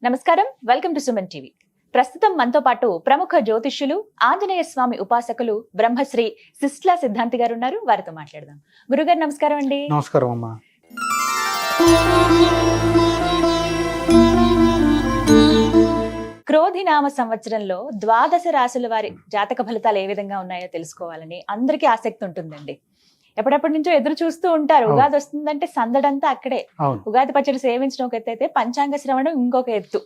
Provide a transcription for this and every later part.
నమస్కారం, welcome to Suman TV. ప్రస్తుతం మనతో పాటు ప్రముఖ జ్యోతిష్యులు, ఆంజనేయ స్వామి ఉపాసకులు బ్రహ్మశ్రీ సిస్ట్లా సిద్ధాంతి గారు ఉన్నారు. వారితో మాట్లాడదాం. గురుగారు నమస్కారం అండి. నమస్కారం అమ్మా. క్రోధినామ సంవత్సరంలో ద్వాదశ రాశుల వారి జాతక ఫలితాలు ఏ విధంగా ఉన్నాయో తెలుసుకోవాలని అందరికీ ఆసక్తి ఉంటుందండి. ఎప్పటిప్పటి నుంచో ఎదురు చూస్తూ ఉంటారు. ఉగాది వస్తుందంటే సందడంతా అక్కడే. ఉగాది పచ్చడి సేవించడం ఒక ఎత్తు అయితే పంచాంగ శ్రవణం ఇంకొక ఎత్తు.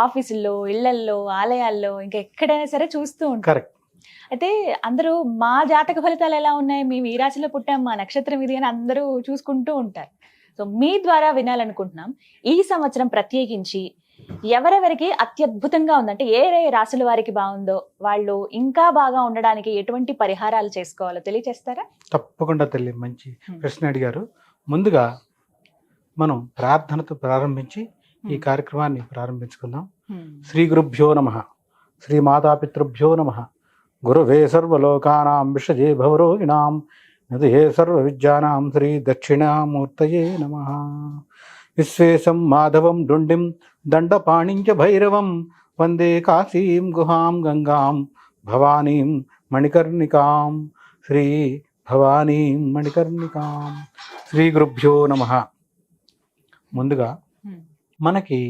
ఆఫీసుల్లో, ఇళ్లల్లో, ఆలయాల్లో, ఇంకా ఎక్కడైనా సరే చూస్తూ ఉంటారు. అయితే అందరూ మా జాతక ఫలితాలు ఎలా ఉన్నాయి, మేము ఈ రాశిలో పుట్టాం, మా నక్షత్రం ఇది అని అందరూ చూసుకుంటూ ఉంటారు. సో మీ ద్వారా వినాలనుకుంటున్నాం, ఈ సంవత్సరం ప్రత్యేకించి ఎవరెవరికి అత్యద్భుతంగా ఉందంటే ఏ రాశుల వారికి బాగుందో, వాళ్ళు ఇంకా బాగా ఉండడానికి ఎటువంటి పరిహారాలు చేసుకోవాలో తెలియజేస్తారా? తప్పకుండా తల్లి, మంచి ప్రశ్న అడిగారు. ముందుగా మనం ప్రార్థనతో ప్రారంభించి ఈ కార్యక్రమాన్ని ప్రారంభించుకుందాం. శ్రీ గురుభ్యో నమః, శ్రీ మాతాపితృభ్యో నమః, గురువే సర్వలోకానాం విషజే భవరోగిణాం నిధయే సర్వ విద్యానాం శ్రీ దక్షిణామూర్తయే నమః. విశ్వేశం మాధవం డుండిం దండపాణించ భైరవం వందే కాశీం గుహాం గంగాం భవానీం మణికర్ణికాం శ్రీ భవానీం మణికర్ణికాం. శ్రీ గురుభ్యో నమః. ముందుగా మనకి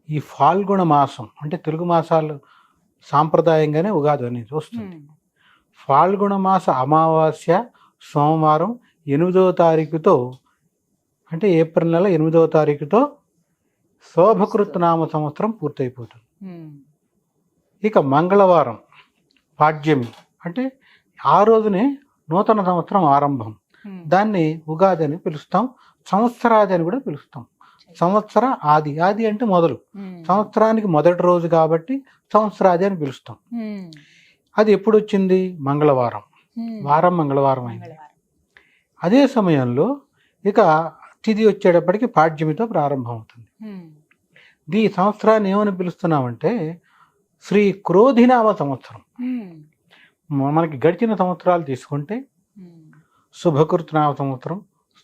ఈ ఫాల్గుణ మాసం అంటే తెలుగు మాసాలు సాంప్రదాయంగానే ఉగాది అనేది వస్తుంది. ఫాల్గుణ మాస అమావాస్య సోమవారం 8వ తారీఖుతో అంటే ఏప్రిల్ నెల 8వ తారీఖుతో శోభకృత్నామ సంవత్సరం పూర్తయిపోతుంది. ఇక మంగళవారం పాడ్యమి అంటే ఆ రోజునే నూతన సంవత్సరం ఆరంభం. దాన్ని ఉగాది అని పిలుస్తాం, సంవత్సరాది అని కూడా పిలుస్తాం. సంవత్సర ఆది, ఆది అంటే మొదలు, సంవత్సరానికి మొదటి రోజు కాబట్టి సంవత్సరాది అని పిలుస్తాం. అది ఎప్పుడు వచ్చింది? మంగళవారం. వారం మంగళవారం అయింది. అదే సమయంలో ఇక తిథి వచ్చేటప్పటికి పాడ్యమితో ప్రారంభం అవుతుంది. ఈ సంవత్సరాన్ని ఏమని పిలుస్తున్నామంటే శ్రీ క్రోధినామ సంవత్సరం. మనకి గడిచిన సంవత్సరాలు తీసుకుంటే శుభకృత్నామ సంవత్సరం,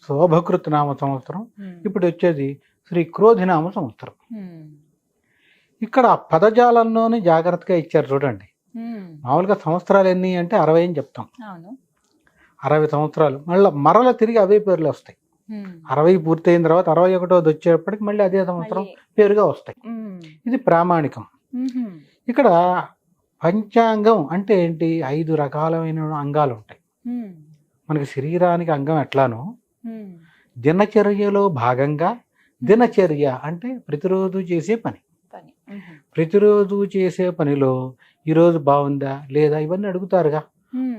శోభకృత్నామ సంవత్సరం, ఇప్పుడు వచ్చేది శ్రీ క్రోధినామ సంవత్సరం. ఇక్కడ పదజాలంలోనే జాగ్రత్తగా ఇచ్చారు చూడండి. మామూలుగా సంవత్సరాలు ఎన్ని అంటే 60 అని చెప్తాం. 60 సంవత్సరాలు మరల తిరిగి అవే పేర్లు వస్తాయి. 60 పూర్తయిన తర్వాత 61వది వచ్చేటప్పటికి మళ్ళీ అదే సంవత్సరం పేరుగా వస్తాయి. ఇది ప్రామాణికం. ఇక్కడ పంచాంగం అంటే ఏంటి? 5 రకాలైన అంగాలు ఉంటాయి. మనకి శరీరానికి అంగం ఎట్లానో దినచర్యలో భాగంగా, దినచర్య అంటే ప్రతిరోజు చేసే పని. ప్రతిరోజు చేసే పనిలో ఈరోజు బాగుందా లేదా ఇవన్నీ అడుగుతారుగా.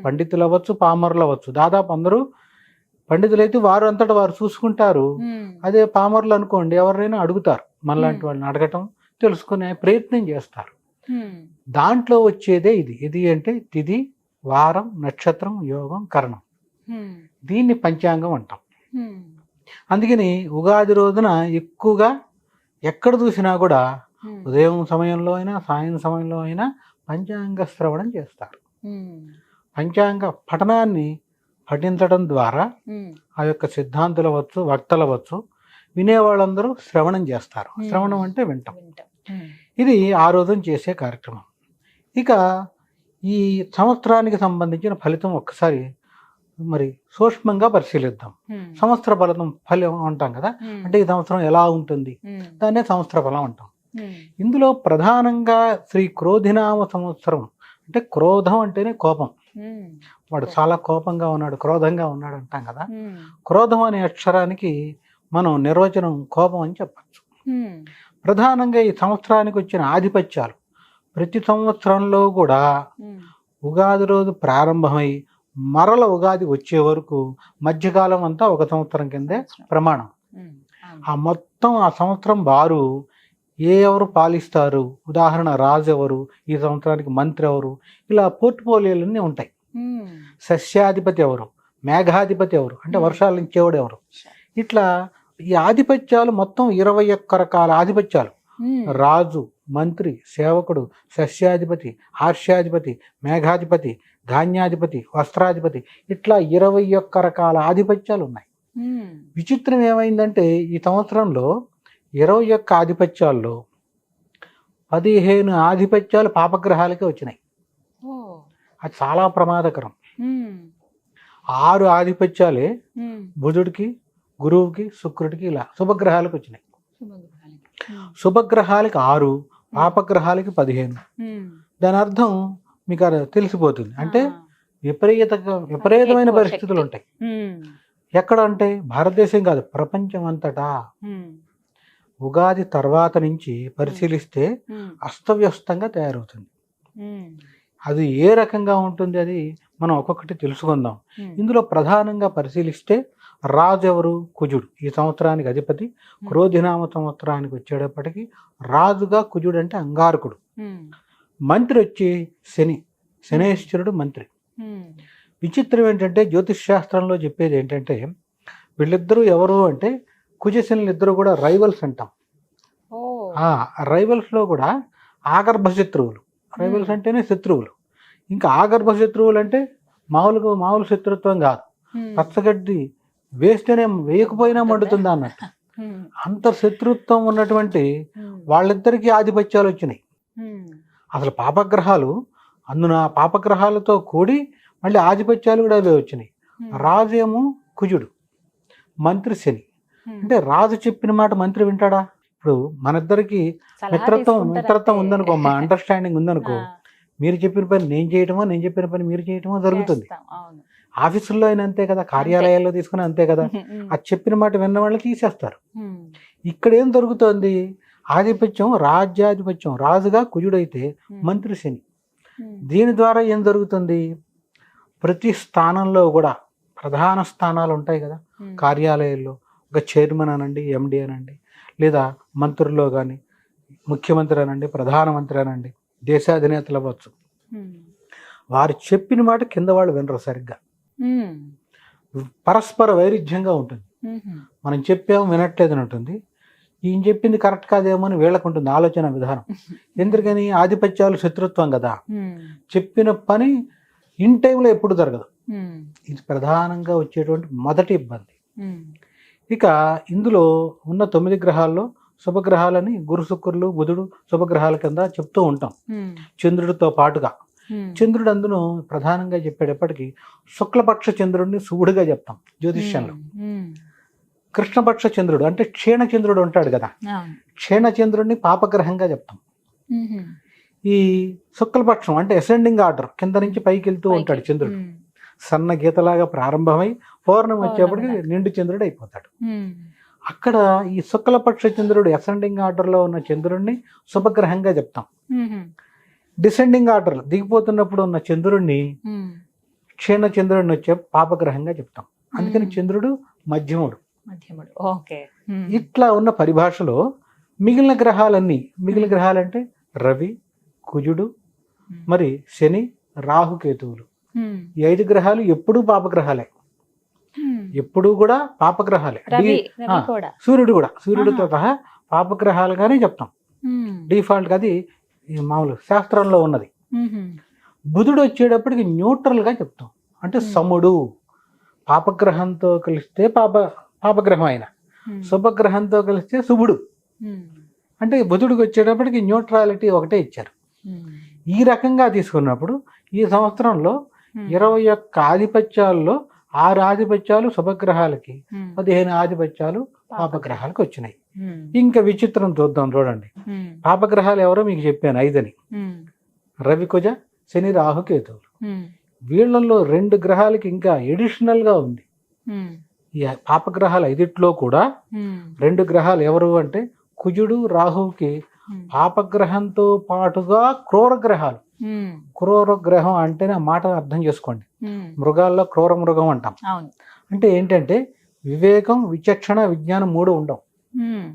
పండితులు అవ్వచ్చు, పామరులు అవ్వచ్చు. దాదాపు అందరూ పండితులైతే వారు అంతటా వారు చూసుకుంటారు. అదే పామరులు అనుకోండి, ఎవరైనా అడుగుతారు. మనలాంటి వాళ్ళని అడగటం, తెలుసుకునే ప్రయత్నం చేస్తారు. దాంట్లో వచ్చేదే ఇది. ఇది అంటే తిథి, వారం, నక్షత్రం, యోగం, కరణం. దీన్ని పంచాంగం అంటాం. అందుకని ఉగాది రోజున ఎక్కువగా ఎక్కడ చూసినా కూడా ఉదయం సమయంలో అయినా సాయం సమయంలో అయినా పంచాంగ శ్రవణం చేస్తారు. పంచాంగ పఠనాన్ని పఠించడం ద్వారా ఆ యొక్క సిద్ధాంతులు అవ్వచ్చు, వక్తలు అవ్వచ్చు, వినేవాళ్ళందరూ శ్రవణం చేస్తారు. శ్రవణం అంటే వింటాం. ఇది ఆ రోజున చేసే కార్యక్రమం. ఇక ఈ సంవత్సరానికి సంబంధించిన ఫలితం ఒక్కసారి మరి సూక్ష్మంగా పరిశీలిద్దాం. సంవత్సర ఫలం అంటాం కదా, అంటే ఈ సంవత్సరం ఎలా ఉంటుంది, దాన్నే సంవత్సర ఫలం అంటాం. ఇందులో ప్రధానంగా శ్రీ క్రోధినామ సంవత్సరం అంటే క్రోధం అంటేనే కోపం. వాడు చాలా కోపంగా ఉన్నాడు, క్రోధంగా ఉన్నాడు అంటాం కదా. క్రోధం అనే అక్షరానికి మనం నిర్వచనం కోపం అని చెప్పచ్చు. ప్రధానంగా ఈ సంవత్సరానికి వచ్చిన ఆధిపత్యాలు ప్రతి సంవత్సరంలో కూడా ఉగాది రోజు ప్రారంభమై మరల ఉగాది వచ్చే వరకు మధ్యకాలం అంతా ఒక సంవత్సరం కిందే ప్రమాణం. ఆ మొత్తం ఆ సంవత్సరం వారు ఎవరు పాలిస్తారు, ఉదాహరణ రాజు ఎవరు, ఈ సంవత్సరానికి మంత్రి ఎవరు, ఇలా పోర్ట్ఫోలియోలన్నీ ఉంటాయి. సస్యాధిపతి ఎవరు, మేఘాధిపతి ఎవరు అంటే వర్షాలు ఇచ్చేవాడు ఎవరు, ఇట్లా ఈ ఆధిపత్యాలు మొత్తం 21 రకాల ఆధిపత్యాలు. రాజు, మంత్రి, సేవకుడు, సస్యాధిపతి, హాస్యాధిపతి, మేఘాధిపతి, ధాన్యాధిపతి, వస్త్రాధిపతి, ఇట్లా 21 రకాల ఆధిపత్యాలు ఉన్నాయి. విచిత్రం ఏమైందంటే ఈ సంవత్సరంలో 21 ఆధిపత్యాల్లో 15 ఆధిపత్యాలు పాపగ్రహాలకే వచ్చినాయి. ఓ. అది చాలా ప్రమాదకరం. ఉమ్. 6 ఆధిపత్యాలే ఉమ్. బుధుడికి, గురువుకి, శుక్రుడికి ఇలా శుభగ్రహాలకు వచ్చినాయి. శుభగ్రహాలకి. శుభగ్రహాలకి 6, పాపగ్రహాలకి 15. ఉమ్. దాని అర్థం మీకు అది తెలిసిపోతుంది. అంటే ఆ. విపరీతమైన ఎక్కువ పరిస్థితులు శక్తి. ఉంటాయి. ఉమ్. ఎక్కడ అంటే భారతదేశం కాదు, ప్రపంచం అంతటా. ఉమ్. ఉగాది తర్వాత నుంచి పరిశీలిస్తే ఉమ్. అస్తవ్యస్తంగా తయారవుతుంది. ఉమ్. అది ఏ రకంగా ఉంటుంది అది మనం ఒక్కొక్కటి తెలుసుకుందాం. ఉమ్. ఇందులో ప్రధానంగా పరిశీలిస్తే రాజు ఎవరు? కుజుడు. ఈ సంవత్సరానికి అధిపతి. క్రోధినామ సంవత్సరానికి వచ్చేటప్పటికి రాజుగా కుజుడు అంటే అంగారకుడు. ఉమ్. మంత్రి మంత్రి వచ్చి శని, శనేశ్వరుడు మంత్రి. ఉమ్. విచిత్రం ఏంటంటే జ్యోతిష్ శాస్త్రంలో చెప్పేది ఏంటంటే వీళ్ళిద్దరూ ఎవరు అంటే కుజశనులు ఇద్దరు కూడా రైవల్స్ అంటాం. ఓ. ఆ రైవల్స్లో కూడా ఆగర్భ శత్రువులు. రైవల్స్ అంటేనే శత్రువులు. ఇంకా ఆగర్భ శత్రువులు అంటే మామూలు శత్రుత్వం కాదు. ఉమ్. పచ్చగడ్డి వేస్తేనే వేయకపోయినా మండుతుందా అన్నట్టు. ఉమ్. అంత శత్రుత్వం ఉన్నటువంటి ఉమ్. వాళ్ళిద్దరికీ ఆధిపత్యాలు వచ్చినాయి. ఉమ్. అసలు పాపగ్రహాలు అందున పాపగ్రహాలతో కూడి మళ్ళీ ఆధిపత్యాలు కూడా అవే వచ్చినాయి. ఉమ్. రాజు ఏమో కుజుడు, మంత్రి శని. ఉమ్. అంటే రాజు చెప్పిన మాట మంత్రి వింటాడా? ఇప్పుడు మనిద్దరికి సలహా మిత్రత్వం తీసుకుంటారంటే. ఉందనుకో, మా అండర్స్టాండింగ్ ఉందనుకో, ఆ, మీరు చెప్పిన పని నేను చేయటమో, నేను చెప్పిన పని మీరు చేయటమో జరుగుతుంది. చేస్తాం. అవును. ఆఫీసుల్లో అయినా అంతే కదా, కార్యాలయాల్లో తీసుకుని అంతే కదా. ఉమ్. అది చెప్పిన మాట విన్న వాళ్ళు తీసేస్తారు. ఉమ్. ఇక్కడ ఏం జరుగుతోంది? ఆధిపత్యం, రాజ్యాధిపత్యం రాజుగా కుజుడైతే ఉమ్. మంత్రి శని. ఉమ్. దీని ద్వారా ఏం జరుగుతుంది? ప్రతి స్థానంలో కూడా ప్రధాన స్థానాలు ఉంటాయి కదా, ఉమ్. కార్యాలయాల్లో ఒక చైర్మన్ అనండి, ఎండి అనండి, లేదా మంత్రుల్లో కానీ ముఖ్యమంత్రి అనండి, ప్రధానమంత్రి అనండి, దేశాధినేతలు అవ్వచ్చు. ఉమ్. వారు చెప్పిన మాట కింద వాళ్ళు వినరు సరిగ్గా. ఉమ్. పరస్పర వైరుధ్యంగా ఉంటుంది. ఉమ్. మనం చెప్పాము వినట్లేదు అని ఉంటుంది. ఈయన చెప్పింది కరెక్ట్ కాదేమో అని వీళ్ళకు ఉంటుంది ఆలోచన విధానం. ఎందుకని? ఆధిపత్యాలు శత్రుత్వం కదా. ఉమ్. చెప్పిన పని ఇన్ టైంలో ఎప్పుడు జరగదు. ఉమ్. ఇది ప్రధానంగా వచ్చేటువంటి మొదటి ఇబ్బంది. ఉమ్. ఇక ఇందులో ఉన్న 9 గ్రహాల్లో శుభగ్రహాలని గురు, శుక్రులు, బుధుడు శుభగ్రహాల కింద చెప్తూ ఉంటాం, ఉమ్. చంద్రుడితో పాటుగా. ఉమ్. చంద్రుడు అందులో ప్రధానంగా చెప్పేటప్పటికి శుక్లపక్ష చంద్రుడిని శుభుడిగా చెప్తాం జ్యోతిష్యంలో. ఉమ్. కృష్ణపక్ష చంద్రుడు అంటే క్షీణ చంద్రుడు ఉంటాడు కదా, అవును. క్షీణ చంద్రుడిని పాపగ్రహంగా చెప్తాం. ఉమ్. ఈ శుక్లపక్షం అంటే అసెండింగ్ ఆర్డర్, కింద నుంచి పైకి వెళ్తూ ఉంటాడు చంద్రుడు. ఉమ్. సన్న గీతలాగా ప్రారంభమై పౌర్ణమి వచ్చేప్పటికి పౌర్ణమి నిండు చంద్రుడు అయిపోతాడు. ఉమ్. అక్కడ ఈ శుక్లపక్ష చంద్రుడు అసెండింగ్ ఆర్డర్లో ఉన్న చంద్రుడిని శుభగ్రహంగా చెప్తాం. ఉమ్. డిసెండింగ్ ఆర్డర్ దిగిపోతున్నప్పుడు ఉన్న చంద్రుడిని ఉమ్. క్షీణ చంద్రుడిని వచ్చే పాపగ్రహంగా చెప్తాం. అందుకని చంద్రుడు మధ్యముడు. మధ్యముడు. ఓకే. ఉమ్. ఇట్లా ఉన్న పరిభాషలో మిగిలిన గ్రహాలంటే రవి, కుజుడు, ఉమ్. మరి శని, రాహుకేతువులు. ఉమ్. ఈ 5 గ్రహాలు ఎప్పుడూ పాపగ్రహాలే, ఉమ్. ఎప్పుడూ కూడా పాపగ్రహాలే. రవి ఆ, కూడా. సూర్యుడితో సహా పాపగ్రహాలుగానే చెప్తాం ఉమ్. డిఫాల్ట్గా. అది ఈ మామూలు శాస్త్రంలో ఉన్నది. ఉమ్. బుధుడు వచ్చేటప్పటికి న్యూట్రల్గా చెప్తాం, అంటే సముడు. పాపగ్రహంతో కలిస్తే పాపగ్రహం ఆయన, ఉమ్. శుభగ్రహంతో కలిస్తే శుభుడు. ఉమ్. అంటే బుధుడికి వచ్చేటప్పటికి న్యూట్రాలిటీ ఒకటే ఇచ్చారు. ఉమ్. ఈ రకంగా తీసుకున్నప్పుడు ఈ సంవత్సరంలో ఉమ్. 21 ఆధిపత్యాల్లో 6 ఆధిపత్యాలు శుభగ్రహాలకి, ఉమ్. 15 ఆధిపత్యాలు పాపగ్రహాలకు వచ్చినాయి. ఉమ్. ఇంకా విచిత్రం చూడండి. ఉమ్. పాపగ్రహాలు ఎవరో మీకు చెప్పాను 5 అని. ఉమ్. రవి, కుజ, శని, రాహు, కేతువులు. ఉమ్. వీళ్ళల్లో 2 గ్రహాలకి ఇంకా ఎడిషనల్గా ఉంది. ఉమ్. ఈ పాపగ్రహాలు 5లో కూడా ఉమ్. 2 గ్రహాలు ఎవరు అంటే కుజుడు, రాహువుకి ఉమ్. పాపగ్రహంతో పాటుగా క్రూర గ్రహాలు. ఉమ్. క్రూర గ్రహం అంటేనే ఆ మాట అర్థం చేసుకోండి. ఉమ్. మృగాల్లో క్రూర మృగం అంటాం. అవును. అంటే ఏంటంటే వివేకం, విచక్షణ, విజ్ఞానం 3 ఉండవు. ఉమ్.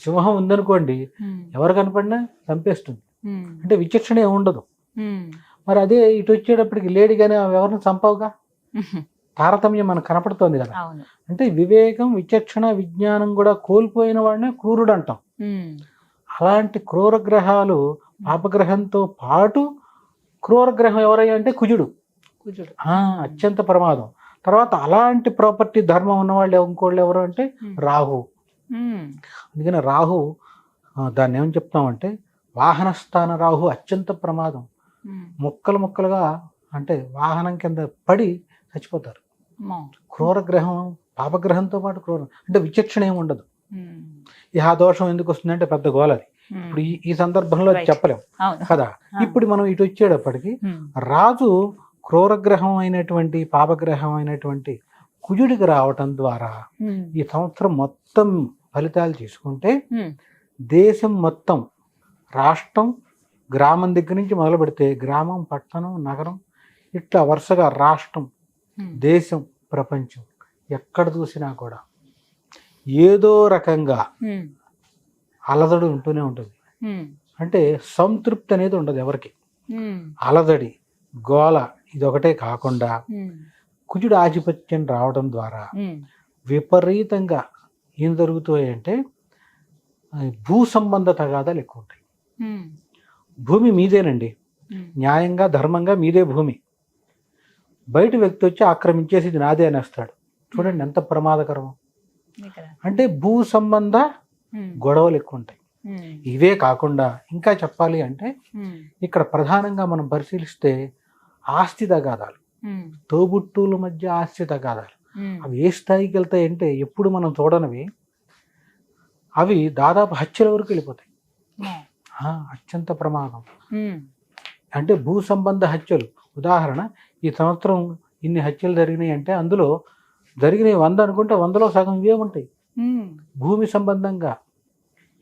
సింహం ఉందనుకోండి, ఉమ్. ఎవరు కనపడినా చంపేస్తుంది. ఉమ్. అంటే విచక్షణ ఏమి ఉండదు. ఉమ్. మరి అదే ఇటు వచ్చేటప్పటికి లేడీగానే ఎవరిని చంపవుగా, ఉమ్. తారతమ్యం మనకు కనపడుతోంది కదా. అవును. అంటే వివేకం, విచక్షణ, విజ్ఞానం కూడా కోల్పోయిన వాడినే క్రూరుడు అంటాం. ఉమ్. అలాంటి క్రూర గ్రహాలు పాపగ్రహంతో పాటు క్రూర గ్రహం ఎవరయ్యా అంటే కుజుడు. కుజుడు. అత్యంత ప్రమాదం. తర్వాత అలాంటి ప్రాపర్టీ ధర్మం ఉన్నవాళ్ళు ఇంకోళ్ళు ఎవరు అంటే రాహు. అందుకని రాహు దాన్ని ఏమని చెప్తామంటే వాహన స్థాన రాహు అత్యంత ప్రమాదం. ముక్కలు ముక్కలుగా అంటే వాహనం కింద పడి చచ్చిపోతారు. క్రూరగ్రహం పాపగ్రహంతో పాటు క్రూరం అంటే విచక్షణ ఏమి ఉండదు. ఆ దోషం ఎందుకు వస్తుందంటే పెద్ద గోలది. ఇప్పుడు ఈ సందర్భంలో చెప్పలేం కదా. ఇప్పుడు మనం ఇటు వచ్చేటప్పటికి రాజు క్రూరగ్రహం అయినటువంటి పాపగ్రహం అయినటువంటి కుజుడికి రావటం ద్వారా ఈ సంవత్సరం మొత్తం ఫలితాలు తీసుకుంటే దేశం మొత్తం రాష్ట్రం గ్రామం దగ్గర నుంచి మొదలు పెడితే గ్రామం పట్టణం నగరం ఇట్లా వరుసగా రాష్ట్రం దేశం ప్రపంచం ఎక్కడ చూసినా కూడా ఏదో రకంగా అలజడి ఉంటూనే ఉంటుంది. అంటే సంతృప్తి అనేది ఉండదు ఎవరికి. అలజడి గోల ఇదొకటే కాకుండా కుజుడు ఆధిపత్యం రావడం ద్వారా విపరీతంగా ఏం జరుగుతాయంటే భూ సంబంధ తగాదాలు ఎక్కువ ఉంటాయి. భూమి మీదేనండి, న్యాయంగా ధర్మంగా మీదే భూమి. బయట వ్యక్తి వచ్చి ఆక్రమించేసి ఇది నాదే అనేస్తాడు. చూడండి ఎంత ప్రమాదకరం. అంటే భూ సంబంధ గొడవలు ఎక్కువ ఉంటాయి. ఇవే కాకుండా ఇంకా చెప్పాలి అంటే ఇక్కడ ప్రధానంగా మనం పరిశీలిస్తే ఆస్తి తగాదాలు, తోబుట్టువుల మధ్య ఆస్తి తగాదాలు అవి ఏ స్థాయికి వెళ్తాయి అంటే ఎప్పుడు మనం చూడనివి. అవి దాదాపు హత్యల వరకు వెళ్ళిపోతాయి. అత్యంత ప్రమాదం. అంటే భూ సంబంధ హత్యలు. ఉదాహరణ, ఈ సంవత్సరం ఇన్ని హత్యలు జరిగినాయి అంటే అందులో జరిగినవి 100 అనుకుంటే 100లో సగం ఇవే ఉంటాయి భూమి సంబంధంగా.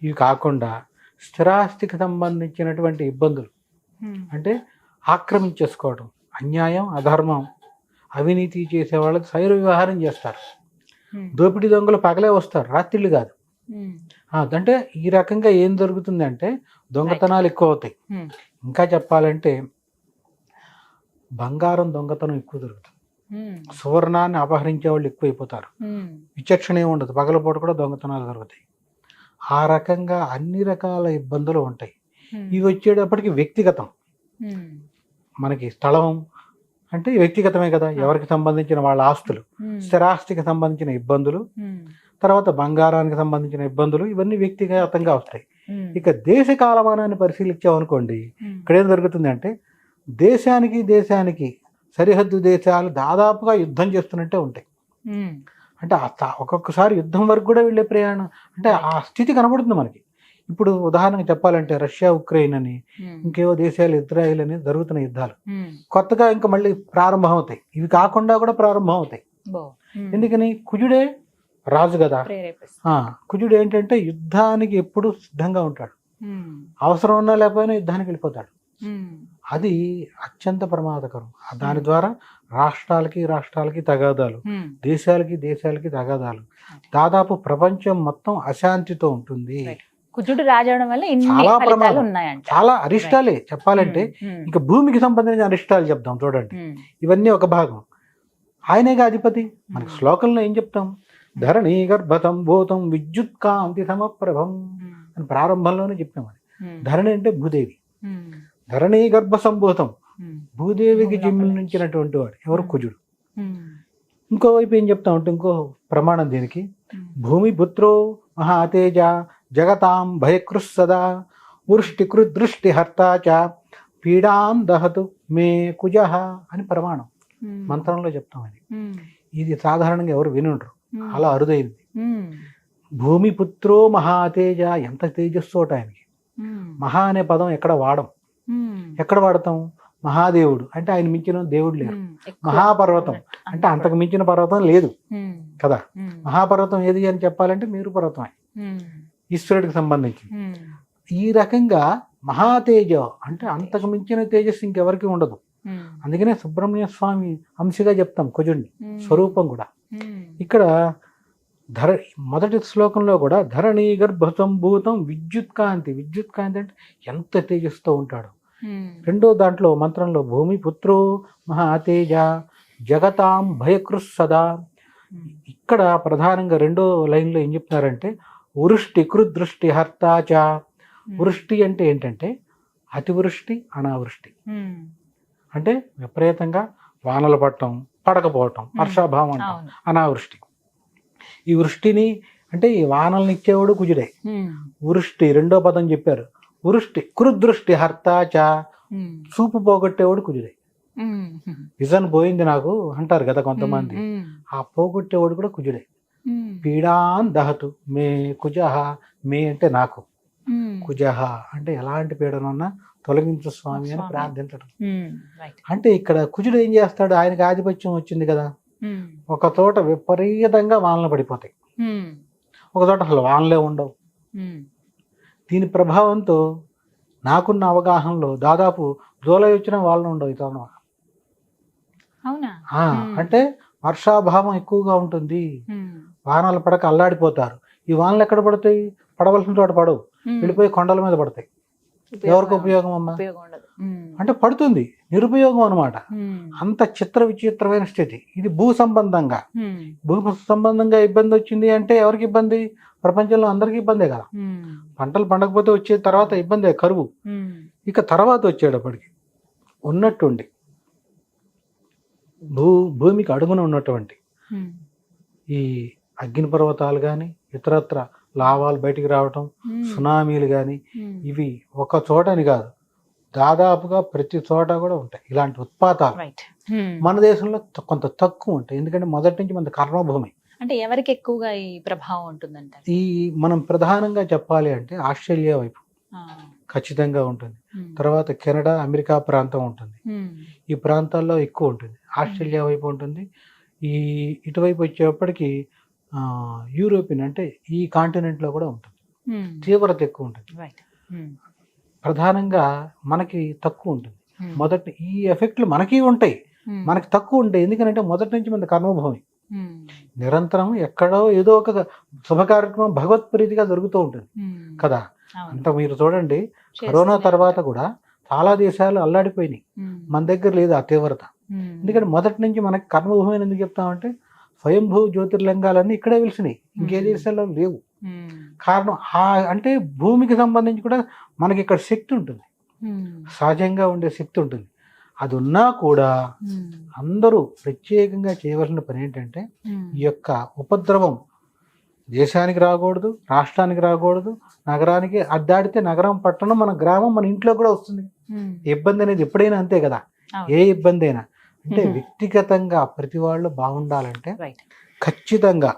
ఇవి కాకుండా స్థిరాస్తికి సంబంధించినటువంటి ఇబ్బందులు, అంటే ఆక్రమించేసుకోవడం, అన్యాయం అధర్మం అవినీతి చేసే వాళ్ళకి శైర వ్యవహారం చేస్తారు. దోపిడీ దొంగలు పగలే వస్తారు, రాత్రిళ్ళు కాదు. అంటే ఈ రకంగా ఏం జరుగుతుంది అంటే దొంగతనాలు ఎక్కువ అవుతాయి. ఇంకా చెప్పాలంటే బంగారం దొంగతనం ఎక్కువ జరుగుతుంది. సువర్ణాన్ని అపహరించే వాళ్ళు ఎక్కువైపోతారు. విచక్షణ ఏమి ఉండదు, పగలపూట కూడా దొంగతనాలు జరుగుతాయి. ఆ రకంగా అన్ని రకాల ఇబ్బందులు ఉంటాయి. ఇవి వచ్చేటప్పటికి వ్యక్తిగతం. మనకి స్థలం అంటే వ్యక్తిగతమే కదా, ఎవరికి సంబంధించిన వాళ్ళ ఆస్తులు, స్థిరాస్తికి సంబంధించిన ఇబ్బందులు, తర్వాత బంగారానికి సంబంధించిన ఇబ్బందులు, ఇవన్నీ వ్యక్తిగతంగా వస్తాయి. ఇక దేశ కాలమానాన్ని పరిశీలించామనుకోండి, ఇక్కడ ఏం జరుగుతుంది అంటే దేశానికి సరిహద్దు దేశాలు దాదాపుగా యుద్ధం చేస్తున్నట్టే ఉంటాయి. అంటే ఒక్కొక్కసారి యుద్ధం వరకు కూడా వెళ్ళే ప్రయాణం, అంటే ఆ స్థితి కనబడుతుంది మనకి. ఇప్పుడు ఉదాహరణకు చెప్పాలంటే రష్యా ఉక్రెయిన్ అని, ఇంకేవో దేశాలు ఇజ్రాయిల్ అని జరుగుతున్న యుద్ధాలు కొత్తగా ఇంకా మళ్ళీ ప్రారంభం అవుతాయి. ఇవి కాకుండా కూడా ప్రారంభం అవుతాయి. ఎందుకని? కుజుడే రాజు కదా. కుజుడు ఏంటంటే యుద్ధానికి ఎప్పుడు సిద్ధంగా ఉంటాడు. అవసరం ఉన్నా లేకపోయినా యుద్ధానికి వెళ్ళిపోతాడు. అది అత్యంత ప్రమాదకరం. దాని ద్వారా రాష్ట్రాలకి తగాదాలు, దేశాలకి తగాదాలు, దాదాపు ప్రపంచం మొత్తం అశాంతితో ఉంటుంది. కుజుడు రాజవడం వల్ల చాలా ప్రమాదాలు ఉన్నాయంట. చాలా అరిష్టాలే చెప్పాలంటే. ఇంకా భూమికి సంబంధించిన అరిష్టాలు చెప్తాం చూడండి. ఇవన్నీ ఒక భాగం. ఆయనేగా అధిపతి. మనకి శ్లోకంలో ఏం చెప్తాం? ధరణీ గర్భతం భూతం విద్యుత్ కాంతి సమప్రభం అని ప్రారంభంలోనే చెప్పాం. అది ధరణి అంటే భూదేవి. ధరణీ గర్భ సంభూతం, భూదేవికి జన్మించినటువంటి వాడు ఎవరు? కుజుడు. ఇంకోవైపు ఏం చెప్తా ఉంటే ఇంకో ప్రమాణం దీనికి, భూమి పుత్రో మహాతేజ జగతాం భయకృత్ సదా వృష్టికృత్ దృష్టి హర్త చ పీడాం దహతు మే కుజః అని ప్రమాణం మంత్రంలో చెప్తాం. అది ఇది సాధారణంగా ఎవరు వినుండ్రు, అలా అరుదైంది. భూమి పుత్రో మహాతేజ, ఎంత తేజస్సు ఆయనకి. మహా అనే పదం ఎక్కడ వాడం. ఎక్కడ వాడతాం? మహాదేవుడు అంటే ఆయన మించిన దేవుడు లేరు. మహాపర్వతం అంటే అంతకు మించిన పర్వతం లేదు కదా. మహాపర్వతం ఏది అని చెప్పాలంటే మేరు పర్వతమే, ఈశ్వరుడికి సంబంధించి. ఈ రకంగా మహాతేజ అంటే అంతకు మించిన తేజస్సు ఇంకెవరికి ఉండదు. అందుకనే సుబ్రహ్మణ్య స్వామి అంశగా చెప్తాం కుజుడిని, స్వరూపం కూడా. ఇక్కడ మొదటి శ్లోకంలో కూడా ధరణీ గర్భ సంభూతం విద్యుత్ కాంతి అంటే ఎంత తేజస్తో ఉంటాడు. రెండో దాంట్లో మంత్రంలో భూమి పుత్రో మహాతేజ జగతాం భయకృత్ సదా. ఇక్కడ ప్రధానంగా రెండో లైన్లో ఏం చెప్తున్నారంటే వృష్టి కృదృష్టి హర్తాచ. వృష్టి అంటే ఏంటంటే అతివృష్టి అనావృష్టి, అంటే విపరీతంగా వానలు పడటం పడకపోవటం, వర్షాభావం అంటాం. అనావృష్టి. ఈ వృష్టిని అంటే ఈ వానల్ని ఇచ్చేవాడు కుజుడే. వృష్టి రెండో పదం చెప్పారు. వృష్టి కురుదృష్టి హర్తాచ, చూపు పోగొట్టేవాడు కుజుడే. విజన్ పోయింది నాకు అంటారు కదా కొంతమంది, ఆ పోగొట్టేవాడు కూడా కుజుడే. పీడాన్ దహతు మే కుజహ, మే అంటే నాకు, కుజహ అంటే ఎలాంటి పీడనున్నా తొలగించు స్వామి అని ప్రార్థించడం. అంటే ఇక్కడ కుజుడు ఏం చేస్తాడు, ఆయనకి ఆధిపత్యం వచ్చింది కదా, ఒక చోట విపరీతంగా వానలు పడిపోతాయి, ఒక చోట అసలు వానలే ఉండవు. దీని ప్రభావంతో నాకున్న అవగాహనలో దాదాపు జూలై వచ్చిన వానలు ఉండవు ఈ తరుణం. అంటే వర్షాభావం ఎక్కువగా ఉంటుంది, వానలు పడక అల్లాడిపోతారు. ఈ వానలు ఎక్కడ పడతాయి, పడవలసిన చోట పడవు, వెళ్ళిపోయి కొండల మీద పడతాయి. ఎవరికి ఉపయోగం అమ్మా అంటే పడుతుంది, నిరుపయోగం అనమాట. అంత చిత్ర విచిత్రమైన స్థితి ఇది. భూ సంబంధంగా ఇబ్బంది వచ్చింది అంటే ఎవరికి ఇబ్బంది, ప్రపంచంలో అందరికీ ఇబ్బందే కదా. పంటలు పండకపోతే వచ్చే తర్వాత ఇబ్బందే, కరువు. ఇక తర్వాత వచ్చేటప్పటికి ఉన్నట్టుండి భూమికి అడుగున ఉన్నటువంటి ఈ అగ్ని పర్వతాలు కానీ ఇతరత్ర లావాలు బయటికి రావటం, సునామీలు కానీ, ఇవి ఒక చోటని కాదు, దాదాపుగా ప్రతి చోట కూడా ఉంటాయి ఇలాంటి ఉత్పాతాలు. మన దేశంలో కొంత తక్కువ ఉంటాయి, ఎందుకంటే మొదటి నుంచి మన కర్మభూమి. అంటే ఎవరికి ఎక్కువగా ఈ ప్రభావం ఉంటుందంట? ఈ మనం ప్రధానంగా చెప్పాలి అంటే ఆస్ట్రేలియా వైపు ఖచ్చితంగా ఉంటుంది, తర్వాత కెనడా అమెరికా ప్రాంతం ఉంటుంది, ఈ ప్రాంతాల్లో ఎక్కువ ఉంటుంది. ఆస్ట్రేలియా వైపు ఉంటుంది. ఈ ఇటువైపు వచ్చేప్పటికి యూరోపియన్ అంటే ఈ కాంటినెంట్ లో కూడా ఉంటుంది, తీవ్రత ఎక్కువ ఉంటుంది. ప్రధానంగా మనకి తక్కువ ఉంటుంది. మొదటి ఈ ఎఫెక్ట్లు మనకి ఉంటాయి, మనకి తక్కువ ఉంటాయి, ఎందుకంటే మొదటి నుంచి మన కర్మభూమి. నిరంతరం ఎక్కడో ఏదో ఒక శుభ కార్యక్రమం భగవత్ ప్రీతిగా జరుగుతూ ఉంటుంది కదా. అంత మీరు చూడండి, కరోనా తర్వాత కూడా చాలా దేశాలు అల్లాడిపోయినాయి, మన దగ్గర లేదు ఆ తీవ్రత. ఎందుకంటే మొదటి నుంచి మనకి కర్మభూమి అని ఎందుకు చెప్తామంటే, స్వయంభూ జ్యోతిర్లింగాలన్నీ ఇక్కడే వెలిసినాయి, ఇంకే దేశాల్లో లేవు. కారణం అంటే భూమికి సంబంధించి కూడా మనకి ఇక్కడ శక్తి ఉంటుంది, సహజంగా ఉండే శక్తి ఉంటుంది. అది ఉన్నా కూడా అందరూ ప్రత్యేకంగా చేయవలసిన పని ఏంటంటే, ఈ యొక్క ఉపద్రవం దేశానికి రాకూడదు, రాష్ట్రానికి రాకూడదు, నగరానికి అద్దాడితే నగరం, పట్టణం, మన గ్రామం, మన ఇంట్లో కూడా వస్తుంది. ఇబ్బంది అనేది ఎప్పుడైనా అంతే కదా, ఏ ఇబ్బంది అయినా. అంటే వ్యక్తిగతంగా ప్రతి వాళ్ళు బాగుండాలంటే ఖచ్చితంగా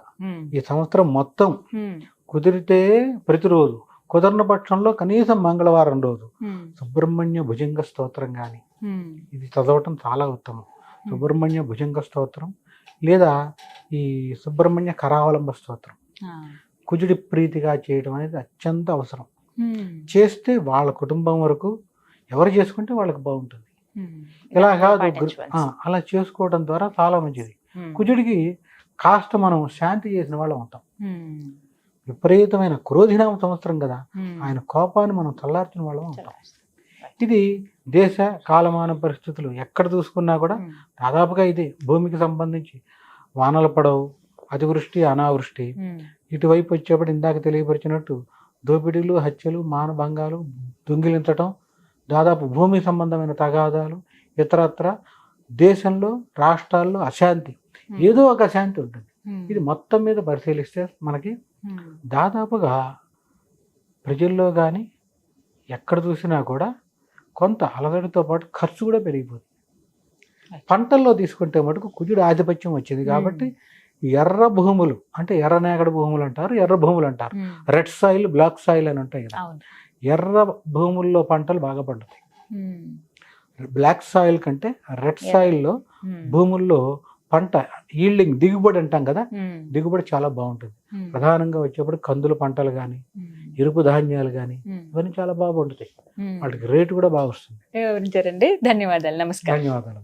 ఈ సంవత్సరం మొత్తం కుదిరితే ప్రతిరోజు, కుదరని పక్షంలో కనీసం మంగళవారం రోజు సుబ్రహ్మణ్య భుజంగ స్తోత్రం కానీ ఇది చదవటం చాలా ఉత్తమం. సుబ్రహ్మణ్య భుజంగ స్తోత్రం లేదా ఈ సుబ్రహ్మణ్య కరావలంబ స్తోత్రం కుజుడి ప్రీతిగా చేయడం అనేది అత్యంత అవసరం. చేస్తే వాళ్ళ కుటుంబం వరకు ఎవరు చేసుకుంటే వాళ్ళకి బాగుంటుంది. ఇలా కాదు, అలా చేసుకోవడం ద్వారా చాలా మంచిది. కుజుడికి కాస్త మనం శాంతి చేసిన వాళ్ళం ఉంటాం. విపరీతమైన క్రోధినామ సంవత్సరం కదా, ఆయన కోపాన్ని మనం చల్లార్చిన వాళ్ళం ఉంటాం. ఇది దేశ కాలమాన పరిస్థితులు ఎక్కడ చూసుకున్నా కూడా దాదాపుగా ఇదే. భూమికి సంబంధించి వానలు పడవు, అతివృష్టి అనావృష్టి. ఇటువైపు వచ్చేప్పుడు ఇందాక తెలియపరిచినట్టు దోపిడీలు, హత్యలు, మానభంగాలు, దొంగిలించటం, దాదాపు భూమి సంబంధమైన తగాదాలు, ఇతరత్ర దేశంలో రాష్ట్రాల్లో అశాంతి, ఏదో ఒక అశాంతి ఉంటుంది. ఇది మొత్తం మీద పరిశీలిస్తే మనకి దాదాపుగా ప్రజల్లో కానీ ఎక్కడ చూసినా కూడా కొంత అలజడితో పాటు ఖర్చు కూడా పెరిగిపోతుంది. పంటల్లో తీసుకుంటే మటుకు కుజుడు ఆధిపత్యం వచ్చింది కాబట్టి ఎర్ర భూములు అంటే ఎర్రనేగడ భూములు అంటారు, ఎర్ర భూములు అంటారు. రెడ్ సాయిల్, బ్లాక్ సాయిల్ అని ఉంటాయి కదా. ఎర్ర భూముల్లో పంటలు బాగా పండుతాయి. బ్లాక్ సాయిల్ కంటే రెడ్ సాయిల్లో భూముల్లో పంట ఈల్డింగ్, దిగుబడి అంటాం కదా, దిగుబడి చాలా బాగుంటుంది. ప్రధానంగా వచ్చేప్పుడు కందుల పంటలు కానీ, ఎరుపు ధాన్యాలు కానీ ఇవన్నీ చాలా బాగా పండుతాయి. వాటికి రేటు కూడా బాగా వస్తుంది. ధన్యవాదాలు. నమస్కారం. ధన్యవాదాలు.